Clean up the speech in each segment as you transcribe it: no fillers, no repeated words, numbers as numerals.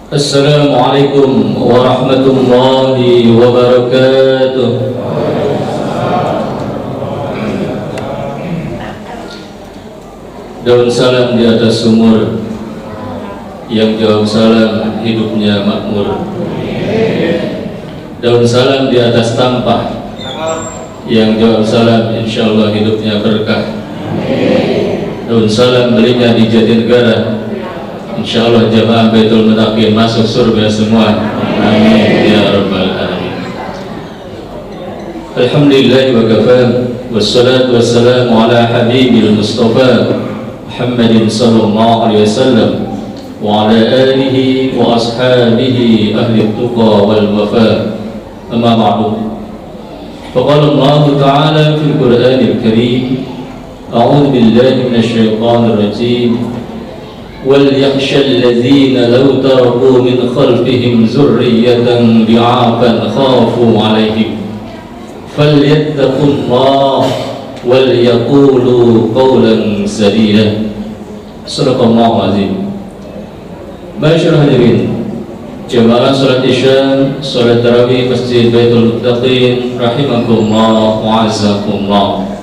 Assalamualaikum warahmatullahi wabarakatuh. Daun salam di atas sumur, yang jawab salam hidupnya makmur. Daun salam di atas tampah, yang jawab salam insyaallah hidupnya berkah. Daun salam belinya di Jatinegara, insyaallah jamaah Baitul Muttaqin masuk surga semua. Amin ya rabbal alamin. Alhamdulillah wa kafa, wassalatu wassalamu ala habibil mustafa Muhammadin sallallahu alaihi wasallam wa ala alihi wa ashabihi ahli tuqa wal wafa. Amma ba'du. Faqala Allah ta'ala fil Qur'anil Karim, a'udzu billahi minasy syaithanir rajim. وَلْيَخْشَى الَّذِينَ لَوْ تَرَكُوا مِنْ خَلْفِهِمْ ذُرِّيَّةً ضِعَافًا خَافُوا عَلَيْهِمْ فَلْيَتَّقُوا اللَّهَ وَلْيَقُولُوا قَوْلًا سَدِيدًا. Shadaqallahul azim. Masyaallah hadirin jamaah salat Isya, salat tarawih Masjid Baitul Muttaqin rahimakumullah wa azzakumullah.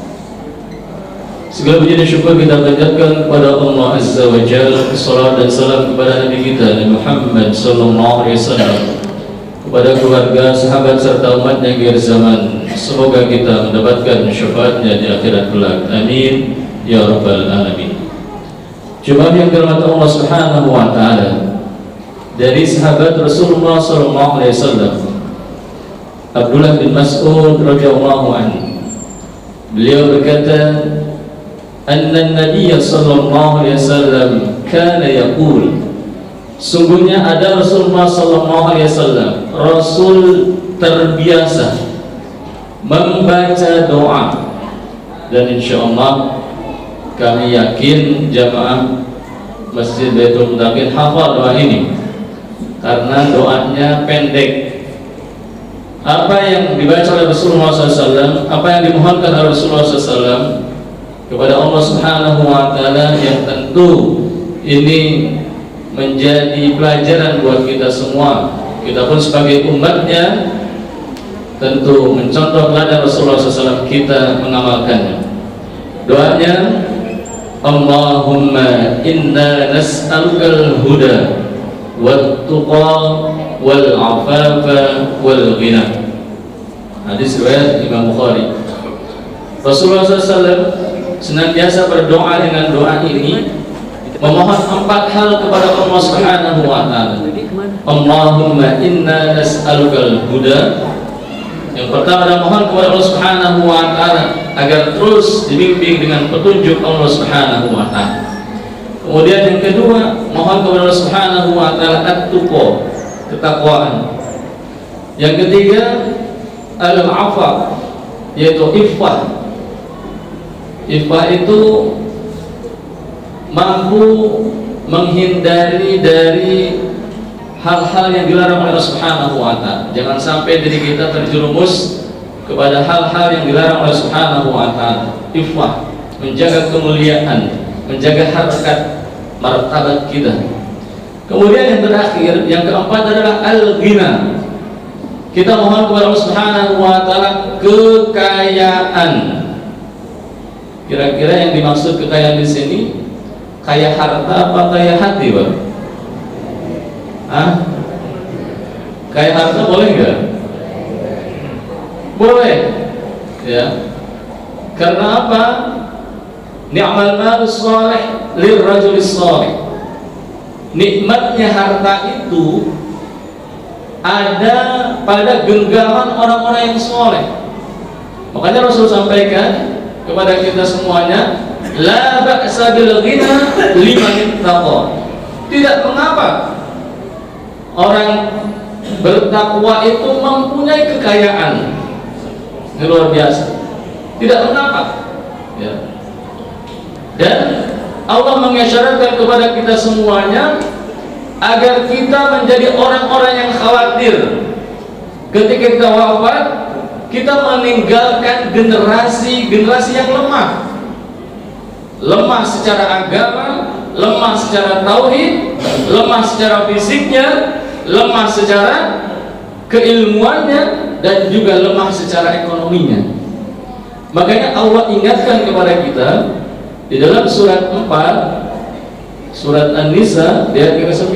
Segala puji dan syukur kita panjatkan kepada Allah Azza wa Jalla. Salam dan salam kepada Nabi kita Nabi Muhammad sallallahu alaihi wasallam, kepada keluarga, sahabat serta umatnya akhir zaman. Semoga kita mendapatkan syafaatnya di akhirat kelak. Amin ya rabbal alamin. Jemaah yang dirahmati Allah Subhanahu wa taala, dari sahabat Rasulullah sallallahu alaihi wasallam Abdullah bin Mas'ud radhiyallahu anhu, beliau berkata, Anna Nabiya sallallahu alaihi wasallam kana yaqul, sungguhnya ada Rasulullah sallallahu alaihi wasallam, Rasul terbiasa membaca doa, dan insyaallah kami yakin jamaah Masjid Baitul Muttaqin hafal doa ini karena doanya pendek. Apa yang dibaca oleh Rasulullah SAW, apa yang dimohonkan oleh Rasulullah SAW kepada Allah Subhanahu wa taala, yang tentu ini menjadi pelajaran buat kita semua. Kita pun sebagai umatnya tentu mencontoh teladan Rasulullah SAW, kita mengamalkannya. Doanya, Allahumma inna nas'alukal huda wat tuqa wal afafa wal ghina. Hadis riwayat Imam Bukhari. Rasulullah SAW senantiasa berdoa dengan doa ini, memohon 4 hal kepada Allah Subhanahu wa taala. Allahumma inna nas'alukal huda. Yang pertama adalah mohon kepada Allah Subhanahu wa taala agar terus dibimbing dengan petunjuk Allah Subhanahu wa taala. Kemudian yang kedua, mohon kepada Allah Subhanahu wa taala at-tuqa, ketakwaan. Yang ketiga, al-afa, yaitu iffah. Iffah itu mampu menghindari dari hal-hal yang dilarang oleh Allah Subhanahu wa taala. Jangan sampai diri kita terjerumus kepada hal-hal yang dilarang oleh Allah Subhanahu wa taala. Iffah, menjaga kemuliaan, menjaga harkat martabat kita. Kemudian yang terakhir, yang keempat adalah al-ghina. Kita mohon kepada Allah Subhanahu wa taala kekayaan. Kira-kira yang dimaksud kekayaan di sini kaya harta apa kaya hati, Pak? Kaya harta boleh nggak? Boleh, ya. Karena apa? Ni'mal malus salih lirrajulis salih. Nikmatnya harta itu ada pada genggaman orang-orang yang soleh. Makanya Rasul sampaikan kepada kita semuanya, la ba'sa bil ghina liman ittaqa. Tidak mengapa orang bertakwa itu mempunyai kekayaan. Ini luar biasa. Tidak mengapa, ya. Dan Allah mengisyaratkan kepada kita semuanya agar kita menjadi orang-orang yang khawatir ketika kita wafat, kita meninggalkan generasi yang lemah secara agama, lemah secara tauhid, lemah secara fisiknya, lemah secara keilmuannya, dan juga lemah secara ekonominya. Makanya Allah ingatkan kepada kita di dalam surat 4, surat An-Nisa di ayat ke-9,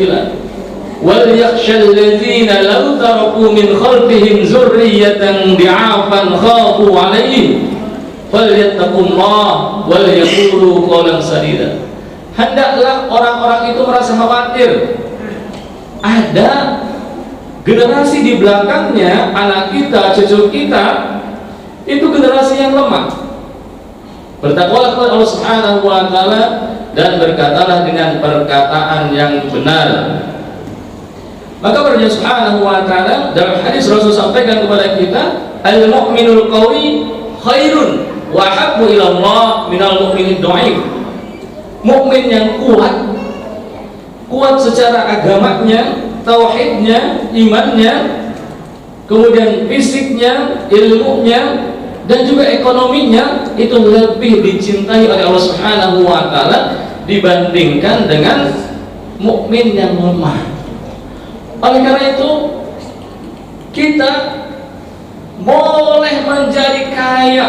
wal yakhshal ladzina law taraku min khalfihim dzurriyyatan di'afan khafu 'alaihim falyattaqullaha wal yaqulu qawlan sadida. Hendaklah orang-orang itu merasa khawatir ada generasi di belakangnya, anak kita, cucu kita, itu generasi yang lemah. Bertakwalah kepada Allah Subhanahu wa taala dan berkatalah dengan perkataan yang benar. Maka Allah Subhanahu wa taala dalam hadis Rasul sampaikan kepada kita, al-mu'minul qawi khairun wa habbu ila Allah minal mu'minid dhaif. Mukmin yang kuat secara agamanya, tauhidnya, imannya, kemudian fisiknya, ilmunya, dan juga ekonominya, itu lebih dicintai oleh Allah Subhanahu wa taala dibandingkan dengan mukmin yang lemah. Oleh karena itu, kita boleh menjadi kaya,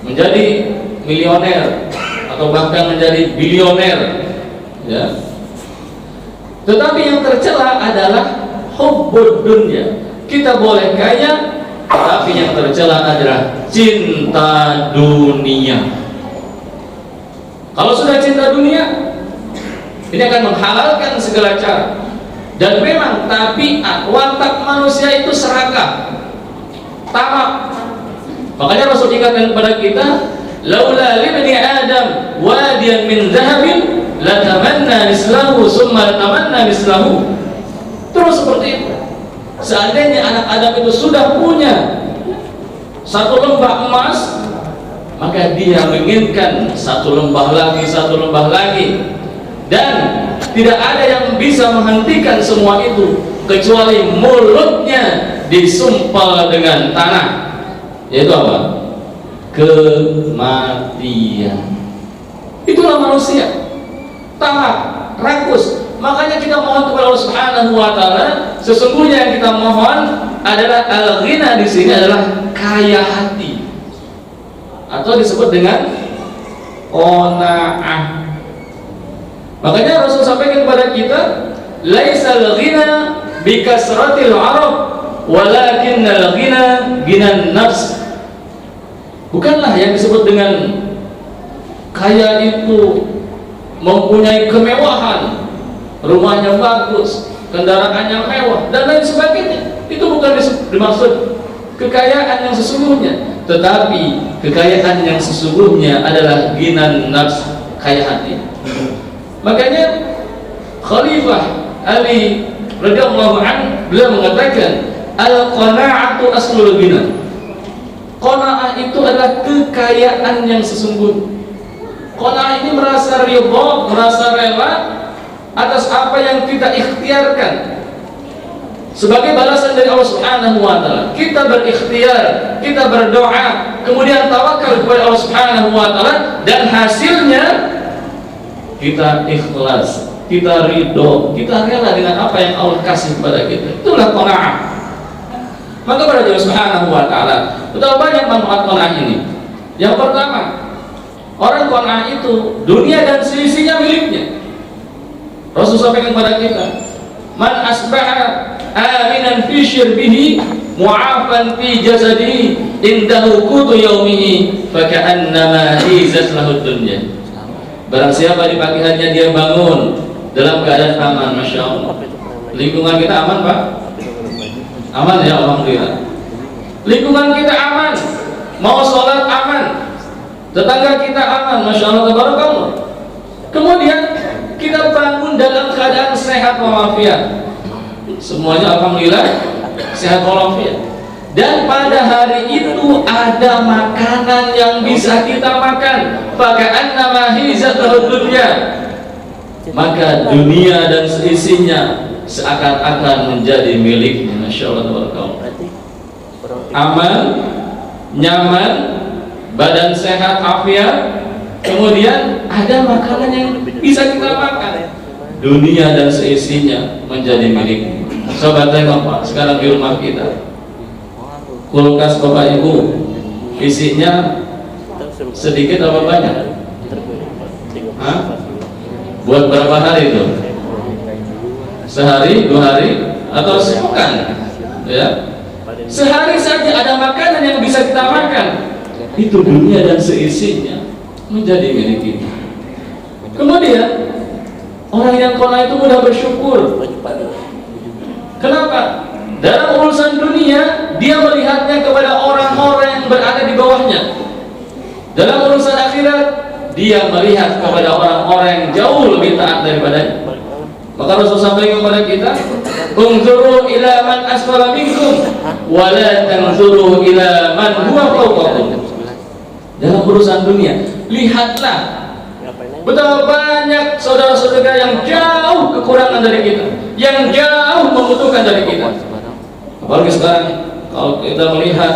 menjadi milioner, atau bahkan menjadi bilioner, ya. Tetapi yang tercela adalah hubbud dunya. Kita boleh kaya, tapi yang tercela adalah cinta dunia. Kalau sudah cinta dunia, ini akan menghalalkan segala cara. Dan memang tabiat watak manusia itu serakah, tamak. Makanya Rasul ingatkan kepada kita, laula libni adam wadiyan min dhahabin latamanna mislahu summa latamanna mislahu. Terus seperti itu. Seandainya anak Adam itu sudah punya satu lembah emas, maka dia menginginkan satu lembah lagi, satu lembah lagi. Dan tidak ada yang bisa menghentikan semua itu kecuali mulutnya disumpal dengan tanah, yaitu apa? Kematian. Itulah manusia, tamak, rakus. Makanya kita mohon kepada Allah Subhanahu wa taala, sesungguhnya yang kita mohon adalah al-ghina, di sini adalah kaya hati, atau disebut dengan qanaah. Makanya Rasul sampaikan kepada kita, laisal ghina bi kasratil arab walakinnal ghina ghinan nafs. Bukanlah yang disebut dengan kaya itu mempunyai kemewahan, rumahnya bagus, kendaraannya mewah, dan lain sebagainya. Itu bukan dimaksud kekayaan yang sesungguhnya, tetapi kekayaan yang sesungguhnya adalah ghinan nafs, kaya hati. Makanya Khalifah Ali radhiyallahu anhu beliau mengatakan, al-qana'atu aslul ghina. Qanaah itu adalah kekayaan yang sesungguhnya. Qanaah ini merasa ridha, merasa rela atas apa yang kita ikhtiarkan sebagai balasan dari Allah Subhanahu wa taala. Kita berikhtiar, kita berdoa, kemudian tawakal kepada Allah Subhanahu wa taala, dan hasilnya kita ikhlas, kita ridho, kita rela dengan apa yang Allah kasih kepada kita. Itulah qanaah. Maka pada Allah Subhanahu wa taala, betapa banyak manfaat qanaah ini. Yang pertama, orang qanaah itu dunia dan seisinya miliknya. Rasul sampaikan kepada kita, man asbaha aminan fi syirbihi mu'afan fi jasadihi indahu qutu yaumihi fa ka'annama hizat lahu dunya. Barang siapa di pagi harinya dia bangun dalam keadaan aman, Masya Allah. Lingkungan kita aman, Pak? Aman ya, alhamdulillah. Lingkungan kita aman, mau sholat aman, tetangga kita aman, Masya Allah, tabarakallah. Kemudian kita bangun dalam keadaan sehat walafiat, semuanya alhamdulillah sehat walafiat. Dan pada hari itu ada makanan yang bisa kita makan, faka'annama hizat lahu dunya, maka dunia dan seisinya seakan-akan menjadi miliknya. Masya Allah, tabarakallah. Aman, nyaman, badan sehat, afiat, Kemudian ada makanan yang bisa kita makan. Dunia dan seisinya menjadi milik. Coba tengok Pak, sekarang di rumah kita, kulkas Bapak Ibu isinya sedikit apa banyak? Hah? Buat berapa hari itu? Sehari, 2 hari, atau sepekan? Ya, sehari saja ada makanan yang bisa kita makan. Itu dunia dan seisinya menjadi milik kita. Kemudian orang yang kona itu mudah bersyukur. Kenapa? Dalam urusan dunia dia melihatnya kepada orang-orang yang berada di bawahnya. Dalam urusan akhirat dia melihat kepada orang-orang yang jauh lebih taat daripadanya. Maka Rasul sampaikan kepada kita, "Unzuru ila man asfala minkum wa la tanzuru ila man huwa fawqakum." Dalam urusan dunia, lihatlah betapa banyak saudara-saudara yang jauh kekurangan dari kita, yang jauh membutuhkan dari kita. Apalagi sekarang kalau kita melihat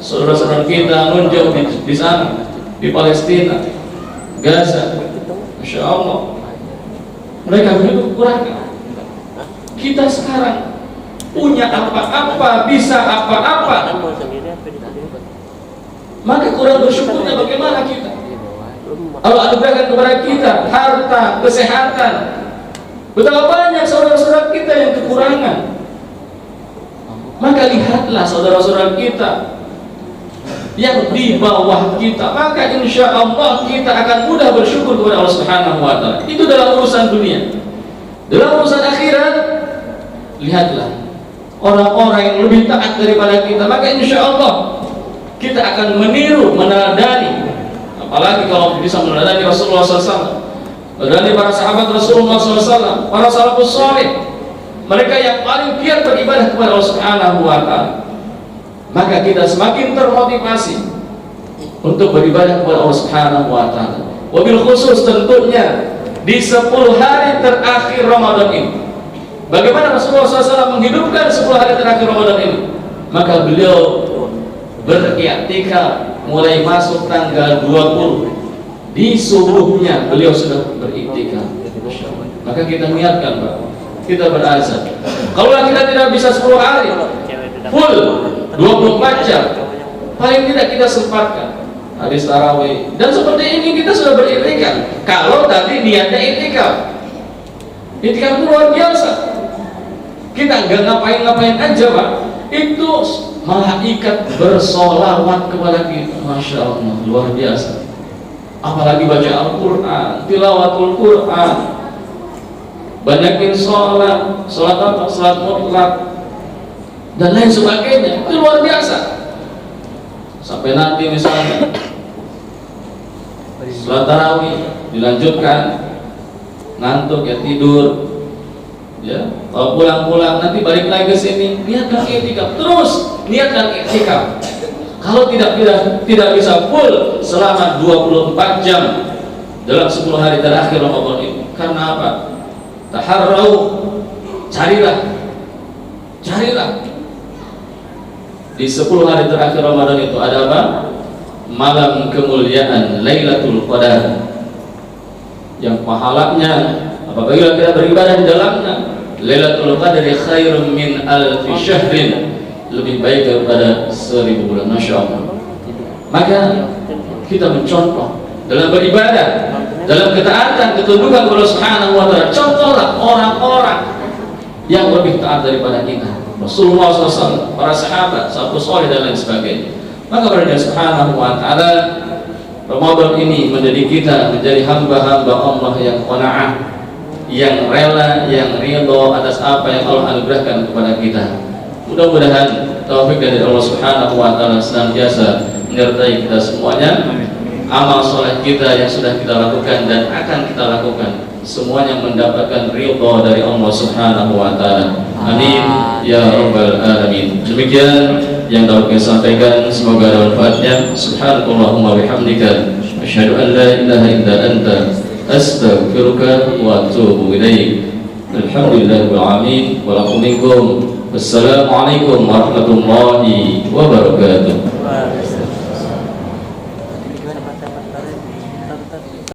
saudara-saudara kita nunjuk di sana, di Palestina, Gaza, Masya Allah, mereka begitu kekurangan. Kita sekarang punya apa-apa, bisa apa-apa, maka kurang bersyukurnya bagaimana kita? Allah anugerahkan kepada kita harta, kesehatan. Betapa banyak saudara-saudara kita yang kekurangan. Maka lihatlah saudara-saudara kita yang di bawah kita, maka insya Allah kita akan mudah bersyukur kepada Allah Subhanahu wa Ta'ala. Itu dalam urusan dunia. Dalam urusan akhirat, lihatlah orang-orang yang lebih taat daripada kita, maka insya Allah kita akan meniru, meneladani. Apalagi kalau bisa meneladani Rasulullah SAW, meneladani para sahabat Rasulullah SAW, para salafus saleh, mereka yang paling giat beribadah kepada Allah Subhanahu wa Ta'ala. Maka kita semakin termotivasi untuk beribadah kepada Allah Subhanahu wa Ta'ala. Wabil khusus tentunya di 10 hari terakhir Ramadan ini. Bagaimana Rasulullah SAW menghidupkan 10 hari terakhir Ramadan ini? Maka beliau beriktikaf mulai masuk tanggal 20, di subuhnya beliau sudah beriktikaf. Maka kita niatkan Pak, kita berazam. Kalau kita tidak bisa 10 hari full 24 jam, paling tidak kita sempatkan hadis tarawih. Dan seperti ini kita sudah beriktikaf. Kalau tadi niatnya iktikaf, iktikaf itu luar biasa. Kita nggak ngapain-ngapain aja Pak, itu malaikat bersolawat kepada kita. Masya Allah, luar biasa. Apalagi baca Al-Quran, tilawatul Quran, banyakin sholat, sholat apa? Sholat mutlak dan lain sebagainya. Itu luar biasa. Sampai nanti misalnya sholat tarawih dilanjutkan, ngantuk ya tidur. Ya, kalau pulang-pulang nanti balik lagi ke sini, niatkan iktikaf, terus niatkan iktikaf. Kalau tidak bisa full selama 24 jam dalam 10 hari terakhir Ramadan ini. Karena apa? Taharrau, carilah di 10 hari terakhir Ramadan itu ada apa? Malam kemuliaan Lailatul Qadar, yang pahalanya apabila kita beribadah di dalamnya, Lailatul Qadri khairun min alfi syahrin, lebih baik daripada 1000 bulan. Masya Allah. Maka kita mencontoh dalam beribadah, dalam ketaatan, ketundukan kepada Allah Subhanahu wa Ta'ala. Contohlah orang-orang yang lebih taat daripada kita, Rasulullah SAW, para sahabat, salafus saleh dan lain sebagainya. Maka kepada Allah Subhanahu wa Ta'ala, Ramadan ini menjadi kita menjadi hamba-hamba Allah yang qanaah, yang rela, yang ridho atas apa yang Allah anugerahkan kepada kita. Mudah-mudahan taufik dari Allah Subhanahu wa Ta'ala senantiasa menyertai kita semuanya. Amal soleh kita yang sudah kita lakukan dan akan kita lakukan semuanya mendapatkan ridho dari Allah Subhanahu wa Ta'ala. Amin ya rabbal alamin. Demikian yang dapat saya sampaikan, semoga ada manfaatnya. Subhanallahumma bihamdika asyhadu an la ilaha illa anta astaghfiruka wa atubu ilaik. Alhamdulillahil alamin wa lakum minkum. Wassalamualaikum warahmatullahi wabarakatuh.